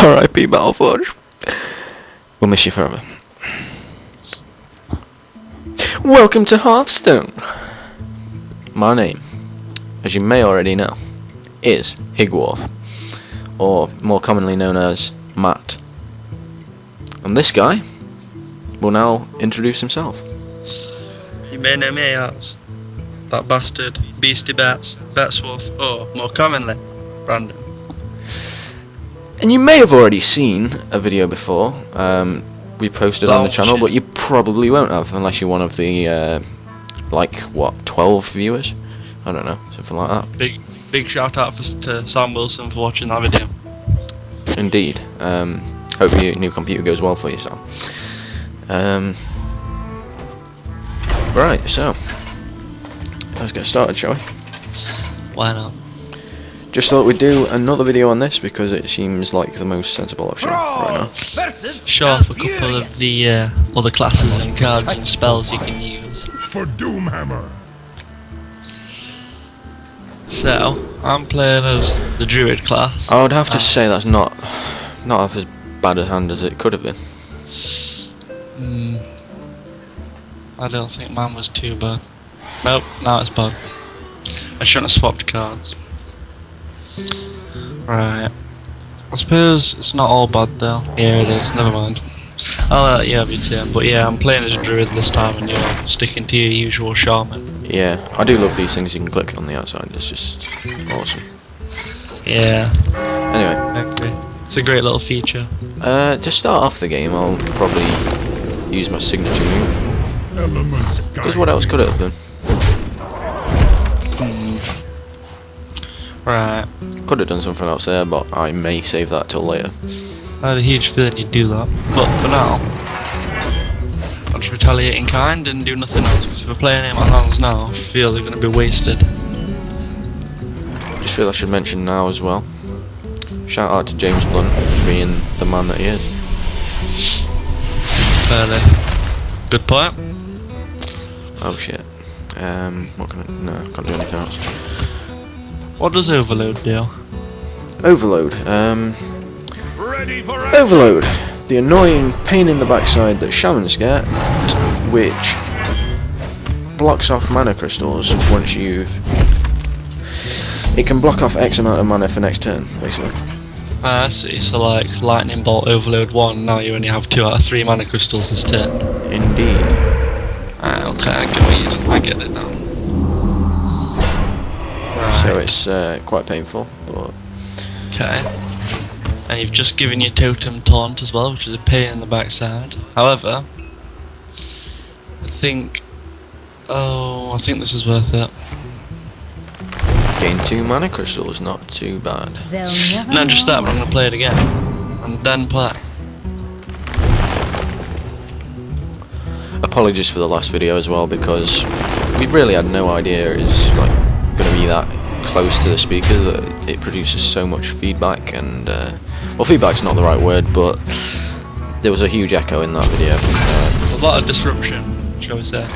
R.I.P. Battleforge. We'll miss you forever. Welcome to Hearthstone. My name, as you may already know, is Higwarth, or more commonly known as Matt. And this guy will now introduce himself. You may know me as that bastard, Beastie Bats, Betsworth, or more commonly, Brandon. And you may have already seen a video before we posted on the channel, but you probably won't have unless you're one of the, 12 viewers? I don't know, something like that. Big shout out to Sam Wilson for watching that video. Indeed. Hope your new computer goes well for you, Sam. Right, so let's get started, shall we? Why not? Just thought we'd do another video on this because it seems like the most sensible option right now. Show off a couple of the other classes and cards and spells you can use. For Doomhammer. So, I'm playing as the Druid class. I would have to say that's not as bad a hand as it could have been. I don't think mine was too bad. Nope, now it's bad. I shouldn't have swapped cards. Right. I suppose it's not all bad though. Yeah, it is. Never mind. I'll let you have your turn. But yeah, I'm playing as a Druid this time and you're sticking to your usual Shaman. Yeah, I do love these things you can click on the outside. It's just awesome. Yeah. Anyway. I agree. It's a great little feature. To start off the game, I'll probably use my signature move. Because what else could it have been? Right. Could have done something else there, but I may save that till later. I had a huge feeling you'd do that. But for now, I'll just retaliate in kind and do nothing else. Because if we're playing in my hands now, I feel they're going to be wasted. Just feel I should mention now as well. Shout out to James Blunt for being the man that he is. Fairly. Good point. Oh shit. What can I... No, can't do anything else. What does Overload do? Overload. Overload. The annoying pain in the backside that shamans get, which blocks off mana crystals once you've... It can block off X amount of mana for next turn, basically. I see, so like Lightning Bolt Overload 1, now you only have 2 out of 3 mana crystals this turn. Indeed. Okay, I get it now. Right. So it's quite painful, but... Okay. And you've just given your Totem Taunt as well, which is a pain in the backside. However, I think this is worth it. Gain 2 mana crystals, not too bad. Not just that, but I'm going to play it again. And then play. Apologies for the last video as well, because we really had no idea it's like going to be that close to the speaker that it produces so much feedback, and well, feedback's not the right word, but there was a huge echo in that video. There's a lot of disruption, shall we say.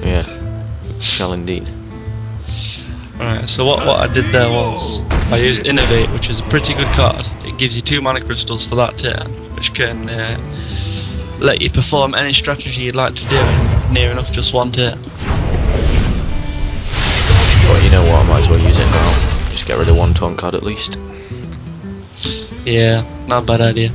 Yeah, shall indeed. Alright, so what I did there was, I used Innovate, which is a pretty good card. It gives you 2 mana crystals for that turn, which can let you perform any strategy you'd like to do in near enough just 1 turn. But you know what, I might as well use it now. Just get rid of 1 taunt card at least. Yeah, not a bad idea.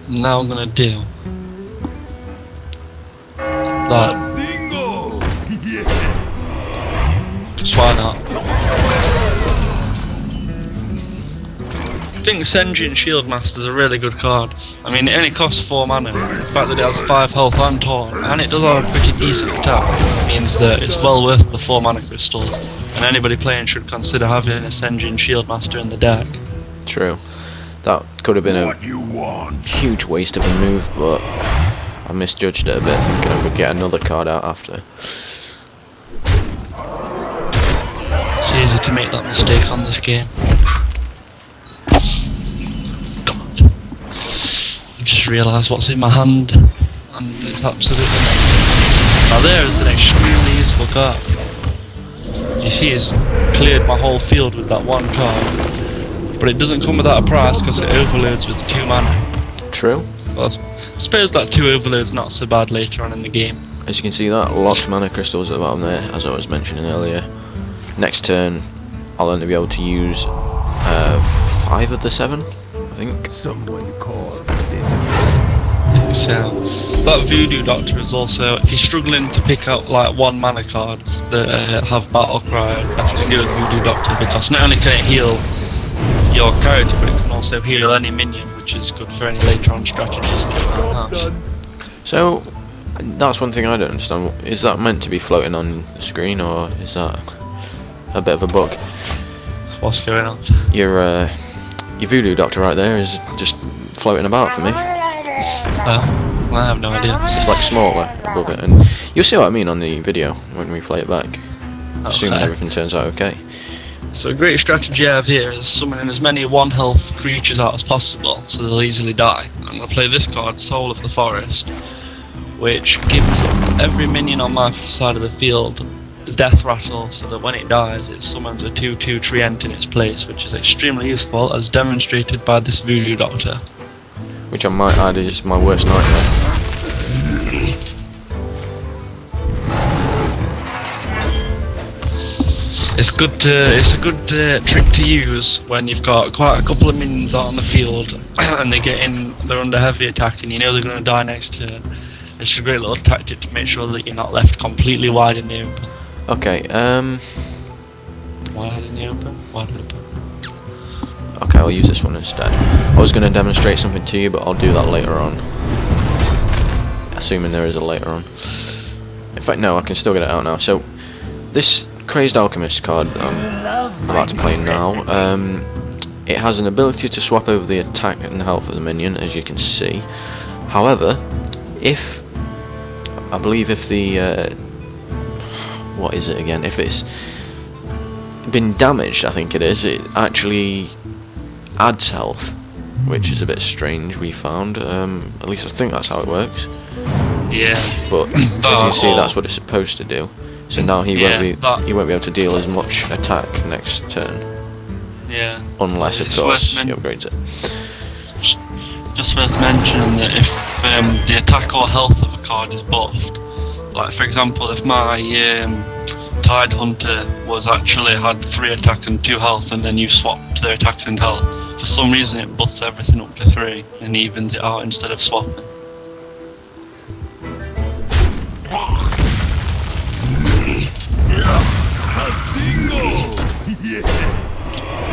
Now I'm gonna do that. Because why not? I think Sen'jin Shieldmaster's a really good card. I mean, it only costs 4 mana. The fact that it has 5 health and taunt, and it does have a pretty decent attack, means that it's well worth the 4 mana crystals. And anybody playing should consider having a Sen'jin Shieldmaster in the deck. True. That could have been a huge waste of a move, but I misjudged it a bit, thinking I would get another card out after. It's easy to make that mistake on this game. Come on. I've just realised what's in my hand, and it's absolutely nothing. Now there is an extremely useful card. As you see, it's cleared my whole field with that 1 card. but it doesn't come without a price because it overloads with 2 mana. True. Well, I suppose that 2 overload's not so bad later on in the game. As you can see, that lots of mana crystals at the bottom there, as I was mentioning earlier. Next turn, I'll only be able to use 5 of the 7, I think. Someone called. So, that Voodoo Doctor is also, if you're struggling to pick out like 1 mana cards that have Battle Cry, definitely go with Voodoo Doctor, because not only can it heal your character, but it can also heal any minion, which is good for any later on strategies that you can have. So, that's one thing I don't understand. Is that meant to be floating on the screen, or is that a bit of a bug? What's going on? Your Voodoo Doctor right there is just floating about for me. I have no idea. It's like smaller above it, and you'll see what I mean on the video when we play it back. Assuming everything turns out okay. So a great strategy I have here is summoning as many 1 health creatures out as possible, so they'll easily die. I'm going to play this card, Soul of the Forest, which gives every minion on my side of the field a death rattle, so that when it dies it summons a 2/2 treant in its place, which is extremely useful, as demonstrated by this Voodoo Doctor. Which I might add is my worst nightmare. It's a good trick to use when you've got quite a couple of minions out on the field and they're under heavy attack and you know they're going to die next turn. It's a great little tactic to make sure that you're not left completely wide in the open. Okay, Wide in the open? Wide open. okay, I'll use this one instead. I was going to demonstrate something to you, but I'll do that later on. Assuming there is a later on. In fact, no, I can still get it out now. So, this Crazed Alchemist card I'm about to play now, it has an ability to swap over the attack and health of the minion, as you can see. However, if the what is it again? If it's been damaged, I think it is, it actually adds health, which is a bit strange, we found. At least I think that's how it works. Yeah. But as you see, that's what it's supposed to do. So now he won't be able to deal as much attack next turn. Yeah. Unless, of course, he upgrades it. Just worth mentioning that if the attack or health of a card is buffed, like for example, if my Tide Hunter had 3 attack and 2 health, and then you swapped their attack and health, for some reason it buffs everything up to 3 and evens it out instead of swapping.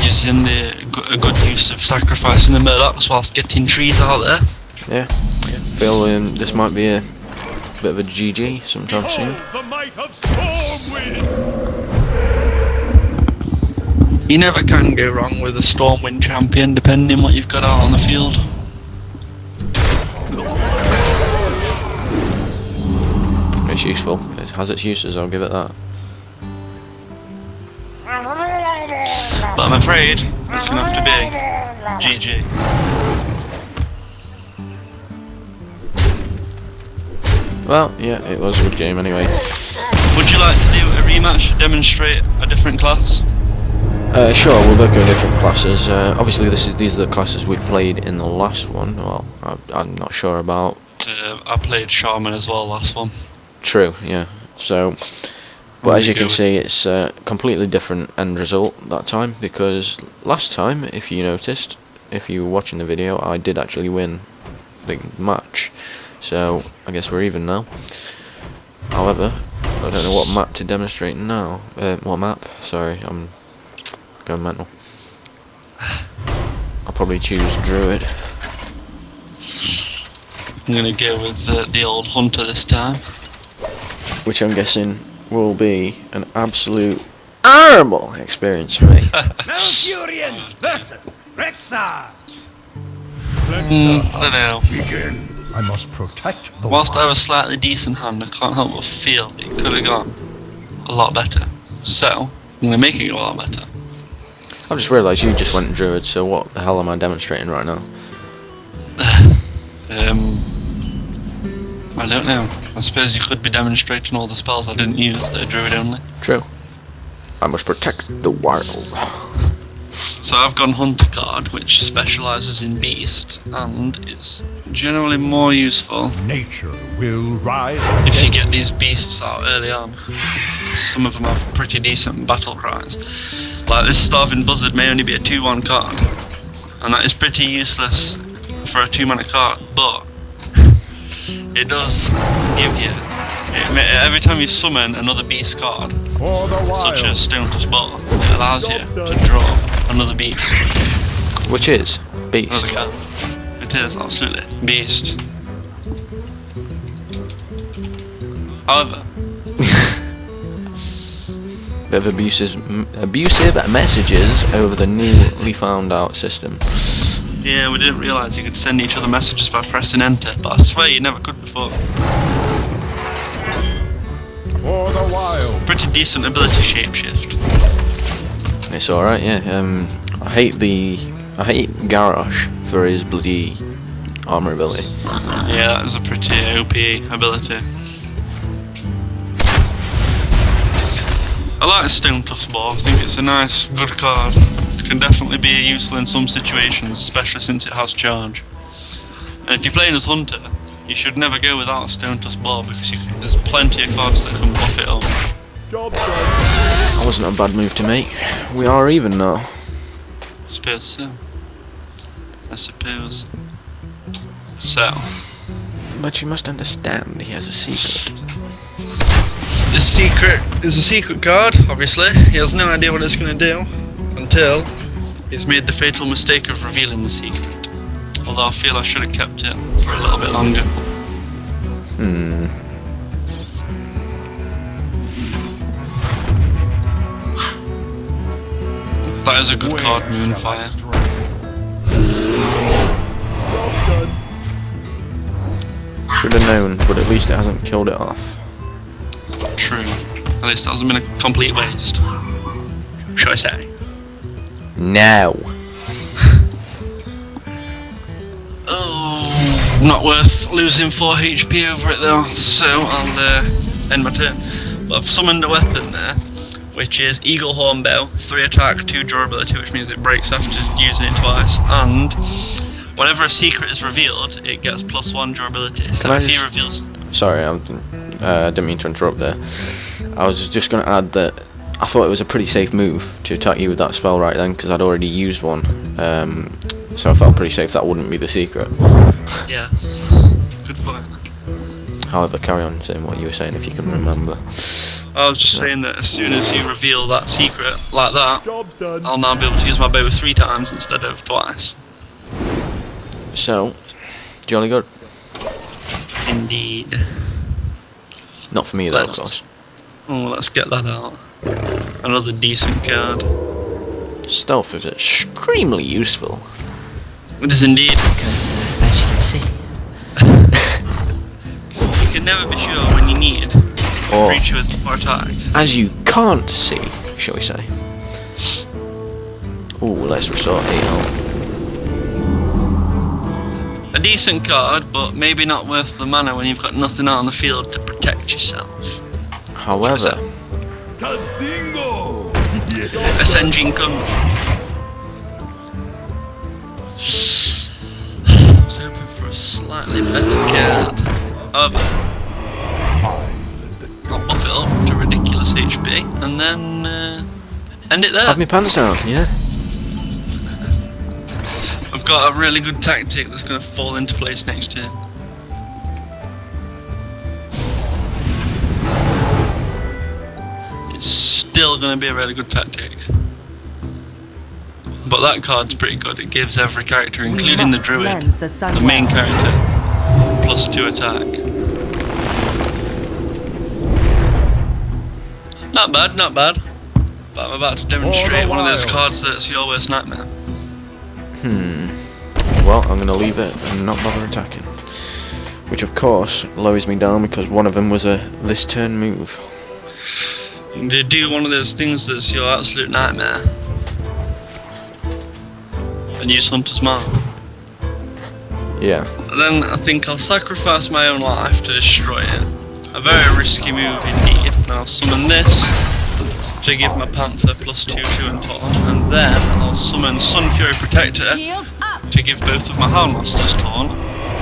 Using a good use of sacrificing the Murlocs whilst getting trees out there. Yeah. Feel this might be a bit of a GG sometime soon. You never can go wrong with a Stormwind champion, depending what you've got out on the field. It's useful. It has its uses, I'll give it that. But I'm afraid it's going to have to be GG. Well, yeah, it was a good game anyway. Would you like to do a rematch to demonstrate a different class? Sure, we'll both go different classes. Obviously, these are the classes we played in the last one. Well, I'm not sure about. I played Shaman as well last one. True, yeah. So, but as you can see, it's a completely different end result that time, because last time, if you noticed, if you were watching the video, I did actually win the match. So, I guess we're even now. However, I don't know what map to demonstrate now. What map? Sorry, I'm going mental. I'll probably choose Druid. I'm gonna go with the old Hunter this time. Which I'm guessing will be an absolute horrible experience for me. Malfurion versus Rexar. I don't know. Begin. I must protect the Whilst I have a slightly decent hand, I can't help but feel it could have gone a lot better. So, I'm gonna make it go a lot better. I've just realised you just went Druid, so what the hell am I demonstrating right now? I don't know. I suppose you could be demonstrating all the spells I didn't use that are Druid only. True. I must protect the world. So I've gone Hunter card, which specialises in beasts, and it's generally more useful Nature will rise if you get these beasts out early on. Some of them have pretty decent battle cries. Like this Starving Buzzard may only be a 2/1 card, and that is pretty useless for a 2-mana card, but it does give you, every time you summon another beast card, for the such wild. as Stone to Spot, it allows you to draw another beast. Which is beast. Another card. It is, absolutely. Beast. However, Bit of abusive messages over the newly found out system. yeah, we didn't realise you could send each other messages by pressing enter, but I swear you never could before. For the wild. Pretty decent ability shapeshift. It's alright, yeah. I hate Garrosh for his bloody armor ability. Yeah, that is a pretty OP ability. I like Stone Tusk Ball, I think it's a nice, good card. It can definitely be useful in some situations, especially since it has charge. And if you're playing as Hunter, you should never go without a Stone Tusk Ball because there's plenty of cards that can buff it up. Job done. That wasn't a bad move to make. We are even now. I suppose so. I suppose. So, But you must understand he has a secret. this secret is a secret card, obviously. He has no idea what it's going to do until he's made the fatal mistake of revealing the secret. Although I feel I should have kept it for a little bit longer. That is a good card, Moonfire. Should have known, but at least it hasn't killed it off. True. At least that hasn't been a complete waste. Should I say? Now. Oh, not worth losing 4 HP over it though, so I'll end my turn. But I've summoned a weapon there, which is Eagle Horn Bow, 3 attack, 2 durability, which means it breaks after using it twice, and whenever a secret is revealed, it gets +1 durability. So Can I if he just- reveals... Sorry, I didn't mean to interrupt there. I was just going to add that I thought it was a pretty safe move to attack you with that spell right then, because I'd already used one. So I felt pretty safe that wouldn't be the secret. Yes. Good point. However, carry on saying what you were saying if you can remember. I was just saying that as soon as you reveal that secret like that, Job's done. I'll now be able to use my bow 3 times instead of twice. So, jolly good. Indeed. Not for me though, of Let's- course. Oh, let's get that out. Another decent card. Stealth is extremely useful. It is indeed. Because, as you can see... You can never be sure when you need a Or, creature with 4 attack. as you can't see, shall we say. Ooh, let's restore 8 health. A decent card, but maybe not worth the mana when you've got nothing out on the field to protect yourself. However, Tadingo! Ascending Gun. I was hoping for a slightly better card. However, I'll buff it up to ridiculous HP and then end it there. have me pants down, yeah? I've got a really good tactic that's going to fall into place next turn. It's still going to be a really good tactic. But that card's pretty good. It gives every character, including the druid, the main character, +2 attack. Not bad, not bad. But I'm about to demonstrate one of those cards that's your worst nightmare. Well, I'm going to leave it and not bother attacking. Which of course lowers me down because one of them was a this turn move. You do one of those things that's your absolute nightmare. And use Hunter's Mark. Yeah. Then I think I'll sacrifice my own life to destroy it. A very risky move indeed. And I'll summon this. to give my Panther +2/2 and taunt, and then I'll summon Sun Fury Protector Shields up. to give both of my Houndmasters taunt,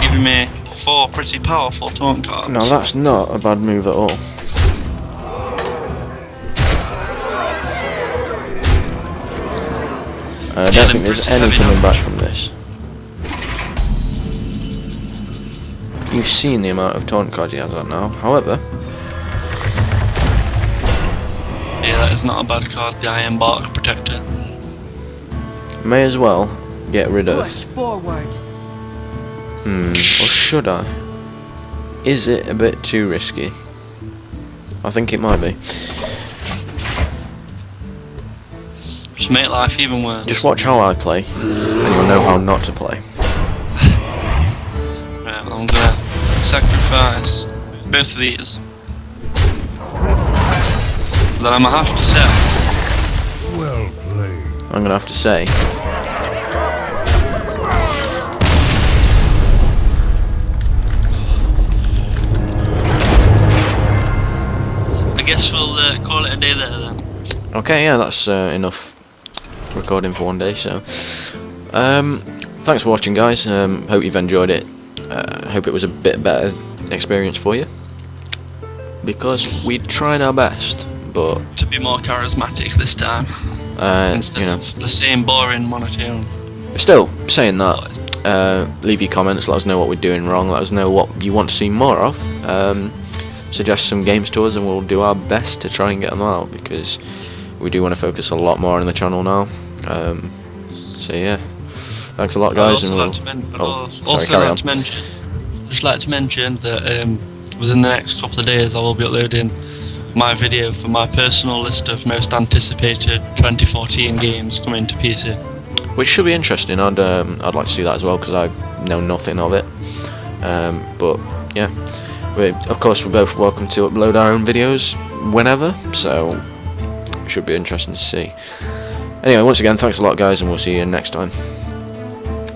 giving me 4 pretty powerful taunt cards. No, that's not a bad move at all. I don't think there's any coming back from this. You've seen the amount of taunt cards he has on now. However, Yeah, that is not a bad card, the Iron Bark Protector. may as well get rid of. Push forward. Or should I? Is it a bit too risky? I think it might be. Just make life even worse. Just watch how I play, and you'll know how not to play. Right, I'm gonna sacrifice both of these. Then I'm gonna have to say, Well played. I'm gonna have to say, I guess we'll call it a day there then. okay, yeah, that's enough recording for one day. So, thanks for watching, guys. Hope you've enjoyed it. Hope it was a bit better experience for you, because we tried our best, but To be more charismatic this time, instead you know, of the same boring monotone. still saying that. Leave your comments, let us know what we're doing wrong, let us know what you want to see more of, suggest some games to us, and we'll do our best to try and get them out, because we do want to focus a lot more on the channel now. So yeah, thanks a lot, guys, and we'll just like to mention that within the next couple of days I will be uploading my video for my personal list of most anticipated 2014 games coming to PC. which should be interesting. I'd like to see that as well, because I know nothing of it. But yeah, of course we're both welcome to upload our own videos whenever, so it should be interesting to see. Anyway, once again, thanks a lot, guys, and we'll see you next time.